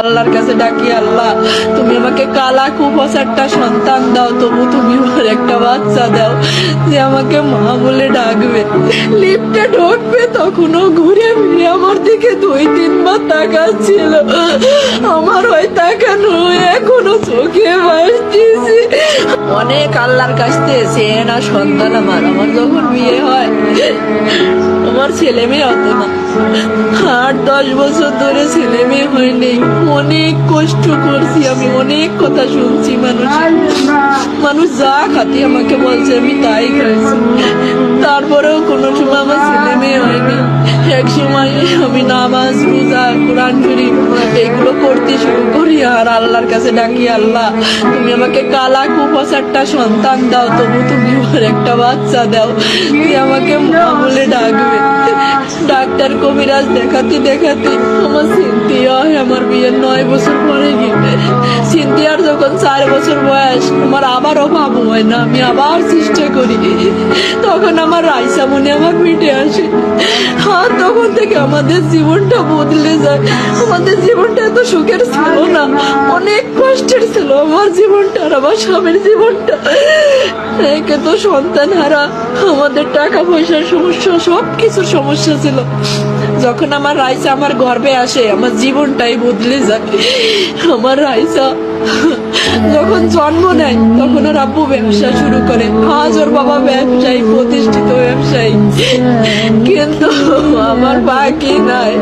আল্লাহর কাছে ডাকি, আল্লাহ তুমি আমাকে কালা কুপস একটা সন্তান দাও, তবু তুমি আমার একটা বাচ্চা দাও যে আমাকে মা বলে ডাকবে, লিফটে ঢুকবে তখনও ঘুরে ফিরে আমার দিকে 2-3 বার তাকাচ্ছিল। আমার ওই তাকানো এখনো চোখে ভাসতেছে। অনেক আল্লাহর কাছ থেকে চেয়ে না সন্তান আমার যখন বিয়ে হয় আমার ছেলে মেয়ে হতো না। 8-10 বছর ধরে ছেলে মেয়ে হয়নি, অনেক কষ্ট করছি আমি, অনেক কথা শুনছি মানুষ যা খাতি আমাকে বলছে আমি তাই খাইছি, তারপরেও কোনো সময় আমার ছেলে মেয়ে হয়নি। এক সময় আমি নামাজ রোজা কোরআন শরীফ এগুলো করতে শুরু করি আর আল্লাহর কাছে ডাকি, আল্লাহ তুমি আমাকে কালা কুপস একটা সন্তান দাও, তবু তুমি আমার একটা বাচ্চা দাও যে আমাকে মা বলে ডাকবে। ডাক্তার কবিরাজ দেখাতে দেখাতে আমার সিনথিয়া হয়, আমার বিয়ের 9 বছর পরে গিয়ে সিনথিয়ার যখন 4 বছর বয়স আমার আবারও বাবু হয় না, আমি আবার চেষ্টা করি, তখন আমার রাইসা মনে আমার পিঠে আসে। আর তখন থেকে আমাদের জীবনটা বদলে যায়। আমাদের জীবনটা এত সুখের ছিল না, অনেক কষ্টের ছিল আমার জীবনটা আর আমার স্বামীর জীবনটা। একে তো সন্তান হারা, আমাদের টাকা পয়সার সমস্যা, সবকিছুর সমস্যা ছিল। যখন আমার রাইসা আমার গর্ভে আসে আমার জীবনটাই বদলে যায়। আমার রাইসা যখন জন্ম নেয় তখন ওর আব্বু ব্যবসা শুরু করে, আজ ওর বাবা ব্যবসায়ী, প্রতিষ্ঠিত ব্যবসায়ী, কিন্তু আমার বাকি নাই।